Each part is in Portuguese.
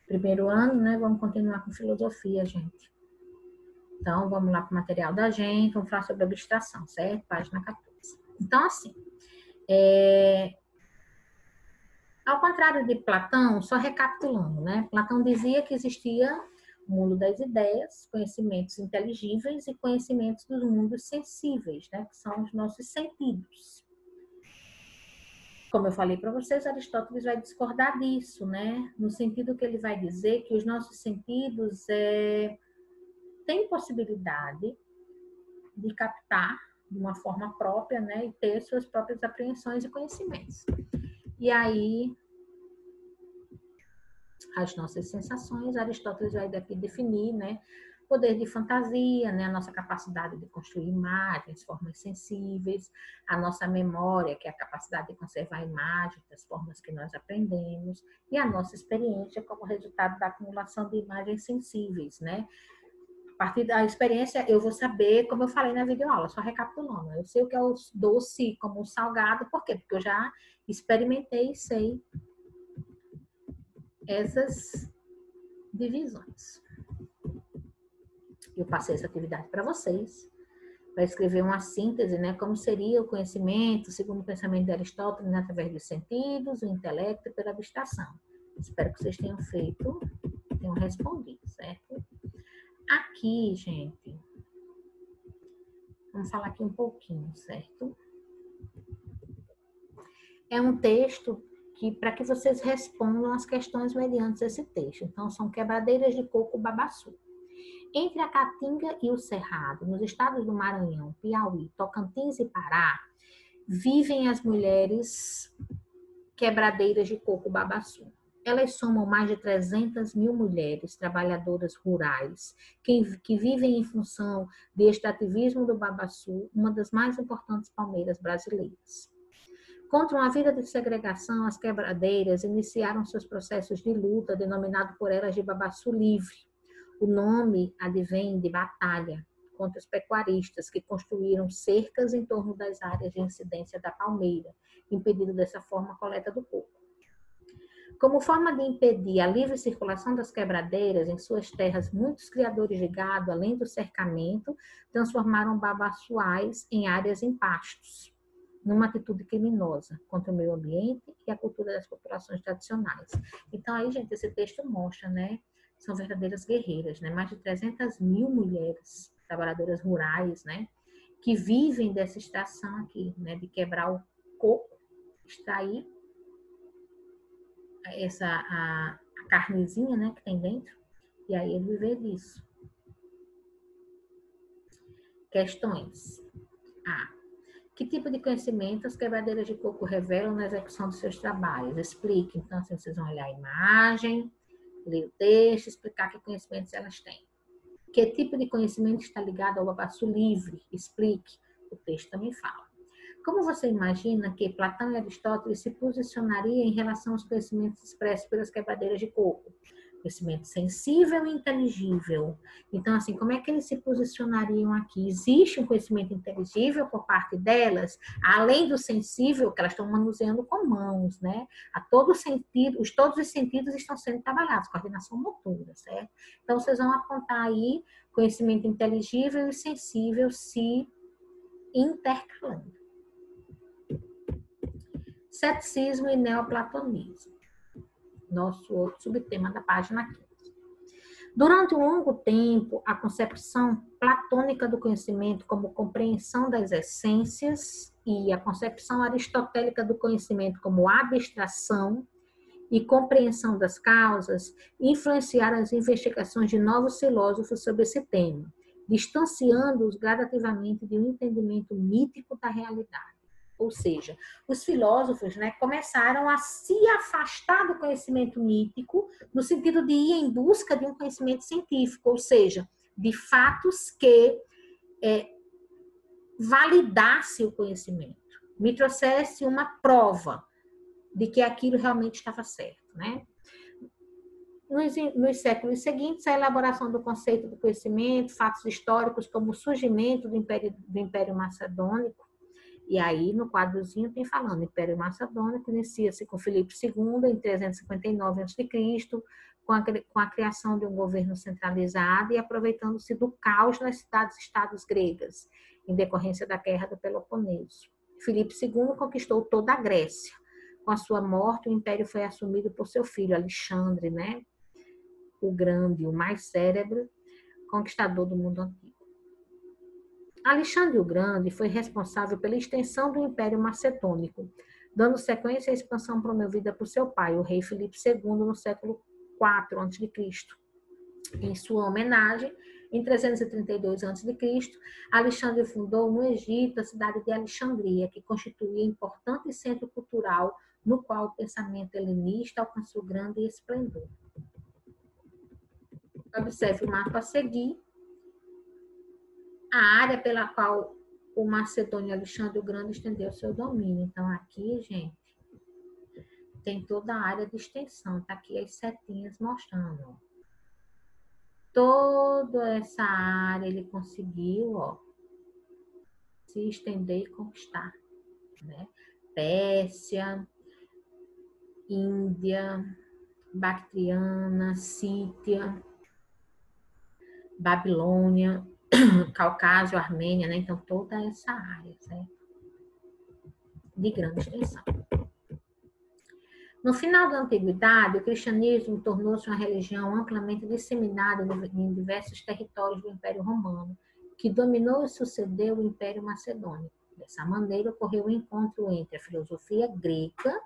Primeiro ano, né? Vamos continuar com filosofia, gente. Então, vamos lá para o material da gente, vamos falar sobre abstração, certo? Página 14. Então, assim, ao contrário de Platão, só recapitulando, né? Platão dizia que existia o mundo das ideias, conhecimentos inteligíveis e conhecimentos dos mundos sensíveis, né? Que são os nossos sentidos. Como eu falei para vocês, Aristóteles vai discordar disso, né? No sentido que ele vai dizer que os nossos sentidos têm possibilidade de captar de uma forma própria, né? E ter suas próprias apreensões e conhecimentos. E aí, as nossas sensações, Aristóteles vai aqui definir, né? Poder de fantasia, né? A nossa capacidade de construir imagens, formas sensíveis, a nossa memória, que é a capacidade de conservar imagens das formas que nós aprendemos, e a nossa experiência como resultado da acumulação de imagens sensíveis, né? A partir da experiência, eu vou saber, como eu falei na videoaula, só recapitulando, eu sei o que é o doce como o salgado, por quê? Porque eu já experimentei e sei essas divisões. Eu passei essa atividade para vocês, para escrever uma síntese, né? Como seria o conhecimento, segundo o pensamento de Aristóteles, né, através dos sentidos, o intelecto e pela abstração. Espero que vocês tenham feito, tenham respondido, certo? Aqui, gente, vamos falar aqui um pouquinho, certo? É um texto que, para que vocês respondam as questões mediante esse texto. Então, são quebradeiras de coco babaçu. Entre a Caatinga e o Cerrado, nos estados do Maranhão, Piauí, Tocantins e Pará, vivem as mulheres quebradeiras de coco babaçu. Elas somam mais de 300 mil mulheres trabalhadoras rurais que vivem em função de extrativismo do babaçu, uma das mais importantes palmeiras brasileiras. Contra uma vida de segregação, as quebradeiras iniciaram seus processos de luta, denominado por elas de babaçu livre. O nome advém de batalha contra os pecuaristas que construíram cercas em torno das áreas de incidência da palmeira, impedindo dessa forma a coleta do coco. Como forma de impedir a livre circulação das quebradeiras em suas terras, muitos criadores de gado, além do cercamento, transformaram babaçuais em áreas em pastos, numa atitude criminosa contra o meio ambiente e a cultura das populações tradicionais. Então, aí, gente, esse texto mostra, né? São verdadeiras guerreiras, né? Mais de 300 mil mulheres trabalhadoras rurais, né? Que vivem dessa extração aqui, né? De quebrar o coco, extrair a carnezinha, né? Que tem dentro, e aí ele viver disso. Questões. Que tipo de conhecimento as quebradeiras de coco revelam na execução dos seus trabalhos? Explique. Então, assim, vocês vão olhar a imagem, ler o texto, explicar que conhecimentos elas têm. Que tipo de conhecimento está ligado ao babaçu livre? Explique. O texto também fala. Como você imagina que Platão e Aristóteles se posicionariam em relação aos conhecimentos expressos pelas quebradeiras de coco? Conhecimento sensível e inteligível. Então, assim, como é que eles se posicionariam aqui? Existe um conhecimento inteligível por parte delas, além do sensível, que elas estão manuseando com mãos, né? A todo sentido, todos os sentidos estão sendo trabalhados, coordenação motora, certo? Então, vocês vão apontar aí conhecimento inteligível e sensível se intercalando. Ceticismo e neoplatonismo. Nosso outro subtema da página 15. Durante um longo tempo, a concepção platônica do conhecimento como compreensão das essências e a concepção aristotélica do conhecimento como abstração e compreensão das causas influenciaram as investigações de novos filósofos sobre esse tema, distanciando-os gradativamente de um entendimento mítico da realidade. Ou seja, os filósofos, né, começaram a se afastar do conhecimento mítico no sentido de ir em busca de um conhecimento científico, ou seja, de fatos que validasse o conhecimento, me trouxesse uma prova de que aquilo realmente estava certo, né? Nos séculos seguintes, a elaboração do conceito do conhecimento, fatos históricos como o surgimento do Império Macedônico, E aí, no quadrozinho, tem falando, Império Macedônico inicia-se com Filipe II, em 359 a.C., com a criação de um governo centralizado e aproveitando-se do caos nas cidades-estados gregas, em decorrência da Guerra do Peloponeso. Filipe II conquistou toda a Grécia. Com a sua morte, o império foi assumido por seu filho, Alexandre, né? O Grande, o mais cérebro, conquistador do mundo antigo. Alexandre o Grande foi responsável pela extensão do Império Macedônico, dando sequência à expansão promovida por seu pai, o rei Filipe II, no século IV a.C. Em sua homenagem, em 332 a.C., Alexandre fundou no Egito a cidade de Alexandria, que constituía importante centro cultural no qual o pensamento helenista alcançou grande esplendor. Observe o mapa a seguir. A área pela qual o macedônio Alexandre o Grande estendeu seu domínio. Então, aqui, gente, tem toda a área de extensão. Tá aqui as setinhas mostrando, ó. Toda essa área ele conseguiu, ó, se estender e conquistar, né? Pérsia, Índia, Bactriana, Sítia, Babilônia, Caucásio, Armênia, né? Então, toda essa área, certo? De grande extensão. No final da Antiguidade, o cristianismo tornou-se uma religião amplamente disseminada em diversos territórios do Império Romano, que dominou e sucedeu o Império Macedônico. Dessa maneira, ocorreu o encontro entre a filosofia grega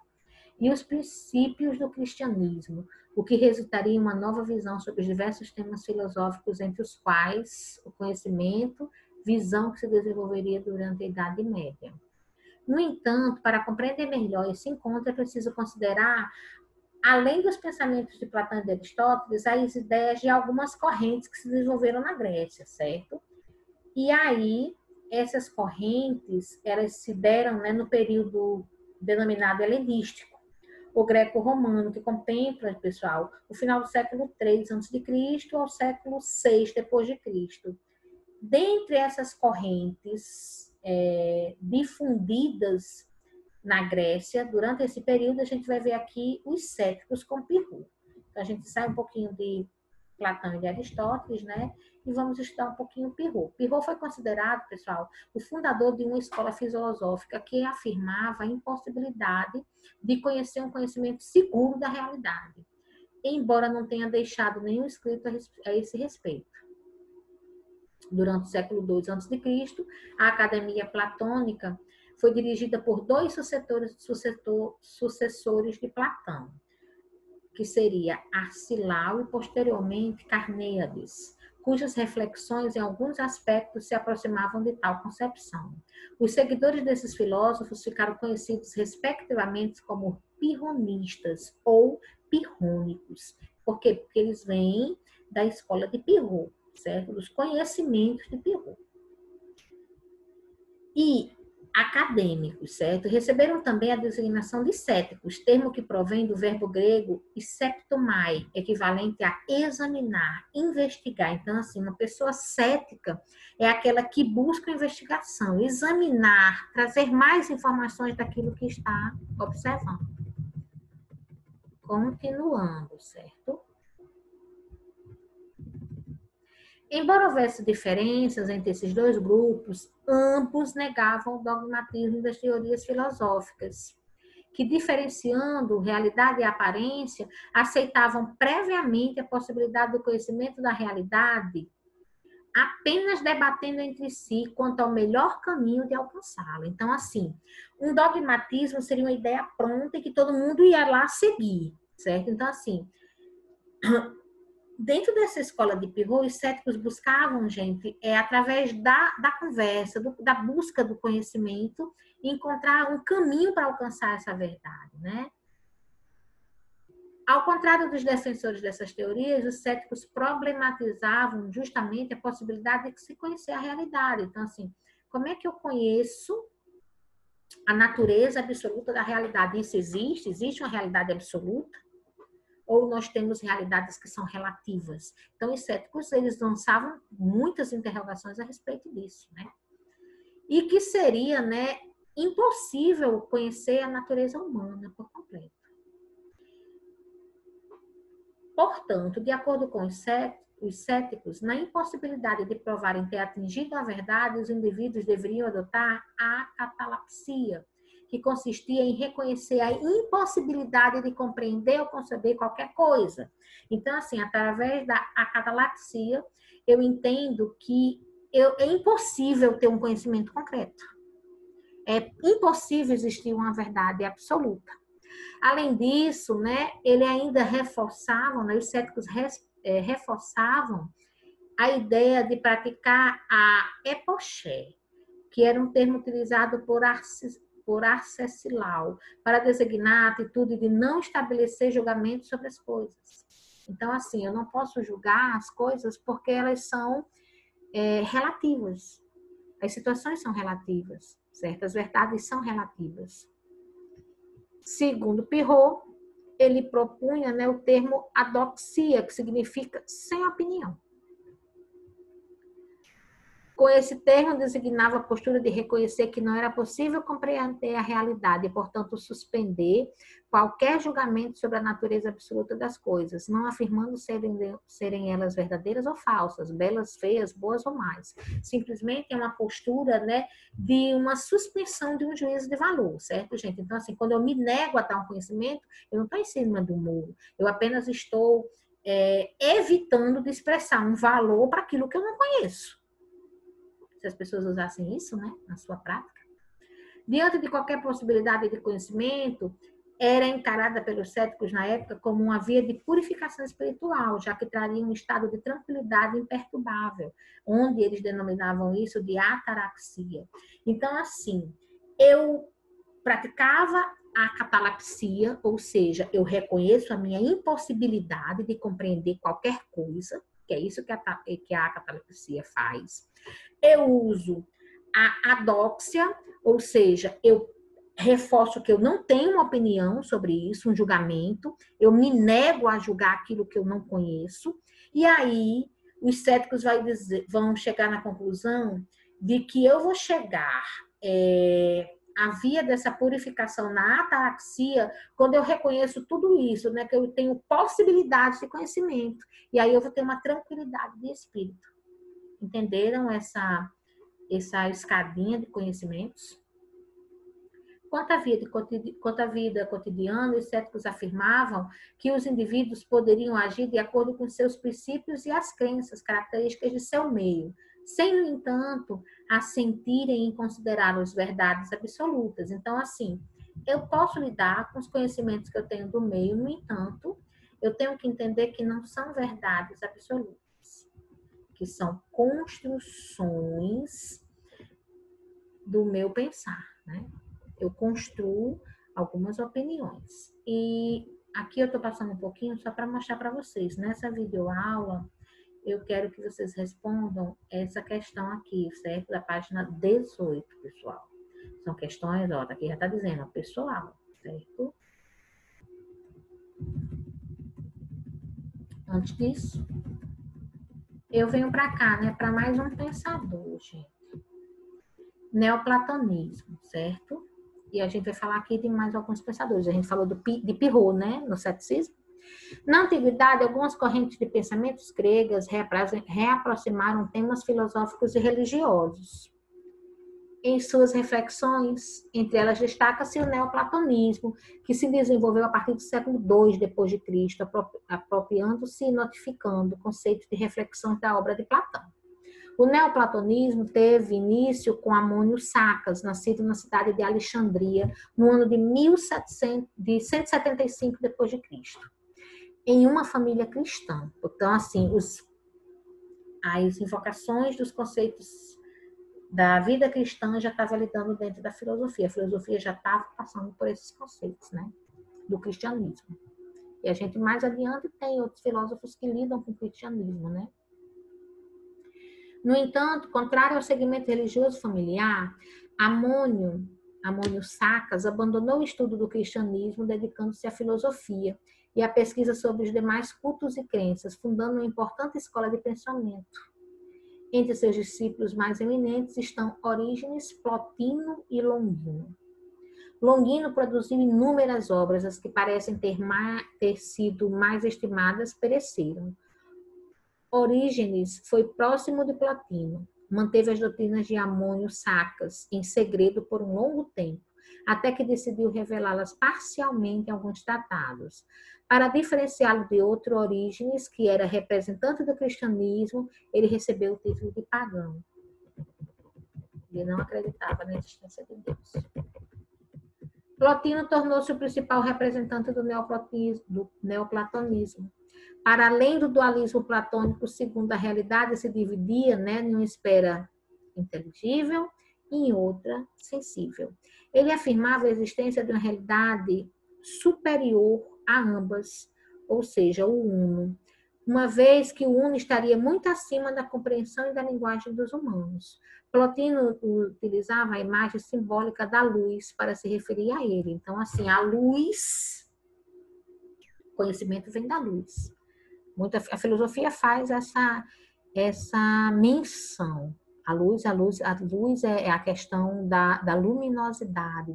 e os princípios do cristianismo, o que resultaria em uma nova visão sobre os diversos temas filosóficos, entre os quais o conhecimento, visão que se desenvolveria durante a Idade Média. No entanto, para compreender melhor esse encontro, é preciso considerar, além dos pensamentos de Platão e de Aristóteles, as ideias de algumas correntes que se desenvolveram na Grécia, certo? E aí, essas correntes, elas se deram, né, no período denominado helenístico, o greco-romano, que contempla, pessoal, o final do século III a.C. ao século VI d.C. Dentre essas correntes difundidas na Grécia, durante esse período, a gente vai ver aqui os céticos com Pirro. Então, a gente sai um pouquinho de Platão e de Aristóteles, né? E vamos estudar um pouquinho Pirro. Pirro foi considerado, pessoal, o fundador de uma escola filosófica que afirmava a impossibilidade de conhecer um conhecimento seguro da realidade, embora não tenha deixado nenhum escrito a esse respeito. Durante o século II a.C., a Academia Platônica foi dirigida por dois sucessores de Platão, que seria Arcilau e, posteriormente, Carneades, cujas reflexões, em alguns aspectos, se aproximavam de tal concepção. Os seguidores desses filósofos ficaram conhecidos, respectivamente, como pirronistas ou pirrônicos. Por quê? Porque eles vêm da escola de Pirro, certo? Dos conhecimentos de Pirro. E acadêmicos, certo? Receberam também a designação de céticos, termo que provém do verbo grego septomai, equivalente a examinar, investigar. Então, assim, uma pessoa cética é aquela que busca investigação, examinar, trazer mais informações daquilo que está observando. Continuando, certo? Embora houvesse diferenças entre esses dois grupos, ambos negavam o dogmatismo das teorias filosóficas, que, diferenciando realidade e aparência, aceitavam previamente a possibilidade do conhecimento da realidade, apenas debatendo entre si quanto ao melhor caminho de alcançá-la. Então, assim, um dogmatismo seria uma ideia pronta e que todo mundo ia lá seguir, certo? Então, assim, dentro dessa escola de Pirro, os céticos buscavam, gente, através da conversa, da busca do conhecimento, encontrar um caminho para alcançar essa verdade, né? Ao contrário dos defensores dessas teorias, os céticos problematizavam justamente a possibilidade de se conhecer a realidade. Então, assim, como é que eu conheço a natureza absoluta da realidade? Isso existe? Existe uma realidade absoluta? Ou nós temos realidades que são relativas? Então, os céticos, eles lançavam muitas interrogações a respeito disso, né? E que seria, né, impossível conhecer a natureza humana por completo. Portanto, de acordo com os céticos, na impossibilidade de provarem ter atingido a verdade, os indivíduos deveriam adotar a catalepsia, que consistia em reconhecer a impossibilidade de compreender ou conceber qualquer coisa. Então, assim, através da catalepsia, eu entendo que é impossível ter um conhecimento concreto. É impossível existir uma verdade absoluta. Além disso, né, ele ainda reforçavam, né, os céticos reforçavam a ideia de praticar a epoché, que era um termo utilizado por Arcesilau para designar a atitude de não estabelecer julgamento sobre as coisas. Então, assim, eu não posso julgar as coisas porque elas são relativas. As situações são relativas, certas verdades são relativas. Segundo Pirot, ele propunha, né, o termo adoxia, que significa sem opinião. Com esse termo, designava a postura de reconhecer que não era possível compreender a realidade e, portanto, suspender qualquer julgamento sobre a natureza absoluta das coisas, não afirmando serem elas verdadeiras ou falsas, belas, feias, boas ou más. Simplesmente é uma postura, né, de uma suspensão de um juízo de valor, certo, gente? Então, assim, quando eu me nego a dar um conhecimento, eu não estou em cima do muro, eu apenas estou evitando de expressar um valor para aquilo que eu não conheço. Se as pessoas usassem isso, né, na sua prática. Diante de qualquer possibilidade de conhecimento, era encarada pelos céticos na época como uma via de purificação espiritual, já que traria um estado de tranquilidade imperturbável, onde eles denominavam isso de ataraxia. Então, assim, eu praticava a catalepsia, ou seja, eu reconheço a minha impossibilidade de compreender qualquer coisa, que é isso que a catalepsia faz. Eu uso a adóxia, ou seja, eu reforço que eu não tenho uma opinião sobre isso, um julgamento, eu me nego a julgar aquilo que eu não conheço, e aí os céticos vão chegar na conclusão de que eu vou chegar a via dessa purificação na ataraxia quando eu reconheço tudo isso, né, que eu tenho possibilidade de conhecimento, e aí eu vou ter uma tranquilidade de espírito. Entenderam essa escadinha de conhecimentos? Quanto à vida cotidiana, os céticos afirmavam que os indivíduos poderiam agir de acordo com seus princípios e as crenças, características de seu meio, sem, no entanto, assentirem em considerá-los verdades absolutas. Então, assim, eu posso lidar com os conhecimentos que eu tenho do meio, no entanto, eu tenho que entender que não são verdades absolutas, que são construções do meu pensar, né? Eu construo algumas opiniões. E aqui eu estou passando um pouquinho só para mostrar para vocês. Nessa videoaula, eu quero que vocês respondam essa questão aqui, certo? Da página 18, pessoal. São questões, ó, aqui já está dizendo, ó, pessoal, certo? Antes disso, eu venho para cá, né? Para mais um pensador, gente. Neoplatonismo, certo? E a gente vai falar aqui de mais alguns pensadores. A gente falou de Pirot, né? No ceticismo. Na antiguidade, algumas correntes de pensamentos gregas reaproximaram temas filosóficos e religiosos. Em suas reflexões, entre elas destaca-se o neoplatonismo, que se desenvolveu a partir do século II depois de Cristo, apropriando-se e notificando conceitos de reflexões da obra de Platão. O neoplatonismo teve início com Amônio Sacas, nascido na cidade de Alexandria, no ano de 175 depois de Cristo, em uma família cristã. Então, assim, as invocações dos conceitos da vida cristã já estavam lidando dentro da filosofia. A filosofia já estava passando por esses conceitos, né, do cristianismo. E a gente mais adiante tem outros filósofos que lidam com o cristianismo, né? No entanto, contrário ao segmento religioso familiar, Amônio Sacas abandonou o estudo do cristianismo, dedicando-se à filosofia e à pesquisa sobre os demais cultos e crenças, fundando uma importante escola de pensamento. Entre seus discípulos mais eminentes estão Orígenes, Plotino e Longino. Longino produziu inúmeras obras, as que parecem ter sido mais estimadas pereceram. Orígenes foi próximo de Plotino, manteve as doutrinas de Amônio sacras em segredo por um longo tempo, até que decidiu revelá-las parcialmente em alguns tratados. Para diferenciá-lo de outro Orígenes, que era representante do cristianismo, ele recebeu o título de pagão. Ele não acreditava na existência de Deus. Plotino tornou-se o principal representante do neoplatonismo. Para além do dualismo platônico, segundo a realidade se dividia, né, em uma esfera inteligível e em outra sensível. Ele afirmava a existência de uma realidade superior a ambas, ou seja, o uno, uma vez que o uno estaria muito acima da compreensão e da linguagem dos humanos. Plotino utilizava a imagem simbólica da luz para se referir a ele. Então, assim, a luz, conhecimento vem da luz. A filosofia faz essa menção. A luz é a questão da luminosidade,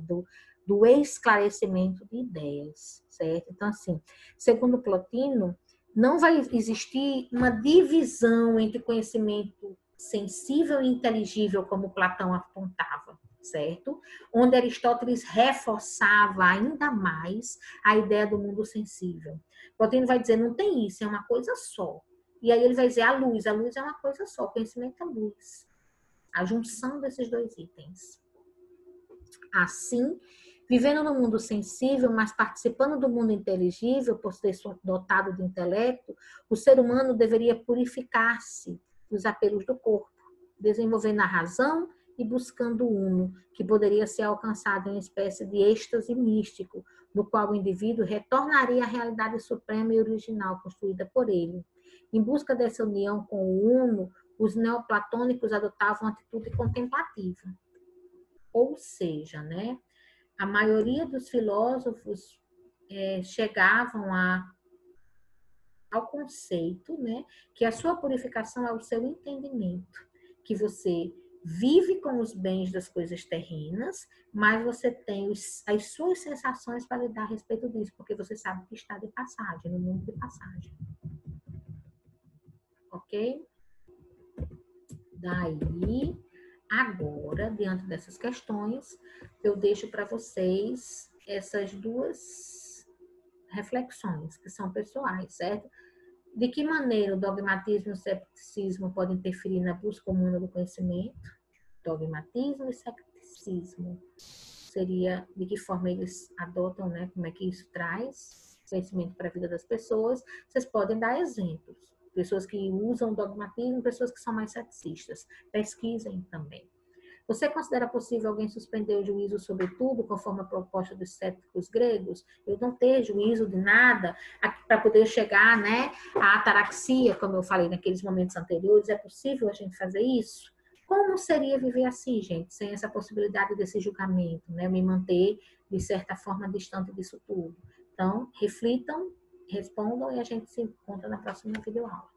do esclarecimento de ideias, certo? Então, assim, segundo Plotino, não vai existir uma divisão entre conhecimento sensível e inteligível, como Platão apontava, certo? Onde Aristóteles reforçava ainda mais a ideia do mundo sensível. Plotino vai dizer, não tem isso, é uma coisa só. E aí ele vai dizer, a luz é uma coisa só, o conhecimento é luz. A junção desses dois itens. Assim, vivendo no mundo sensível, mas participando do mundo inteligível, por ser dotado de intelecto, o ser humano deveria purificar-se dos apelos do corpo, desenvolvendo a razão e buscando o uno, que poderia ser alcançado em uma espécie de êxtase místico, no qual o indivíduo retornaria à realidade suprema e original construída por ele. Em busca dessa união com o uno, os neoplatônicos adotavam uma atitude contemplativa. Ou seja, né, a maioria dos filósofos chegavam ao conceito, né, que a sua purificação é o seu entendimento, que você vive com os bens das coisas terrenas, mas você tem as suas sensações para lidar a respeito disso, porque você sabe que está de passagem, no mundo de passagem. Ok? Daí, agora, diante dessas questões, eu deixo para vocês essas duas reflexões, que são pessoais, certo? De que maneira o dogmatismo e o cepticismo podem interferir na busca humana do conhecimento? Dogmatismo e cepticismo. Seria de que forma eles adotam, né? Como é que isso traz conhecimento para a vida das pessoas. Vocês podem dar exemplos. Pessoas que usam dogmatismo, pessoas que são mais ceticistas. Pesquisem também. Você considera possível alguém suspender o juízo sobre tudo, conforme a proposta dos céticos gregos? Eu não ter juízo de nada para poder chegar, né, à ataraxia, como eu falei naqueles momentos anteriores. É possível a gente fazer isso? Como seria viver assim, gente, sem essa possibilidade desse julgamento, né? Me manter, de certa forma, distante disso tudo. Então, reflitam, respondam e a gente se encontra na próxima videoaula.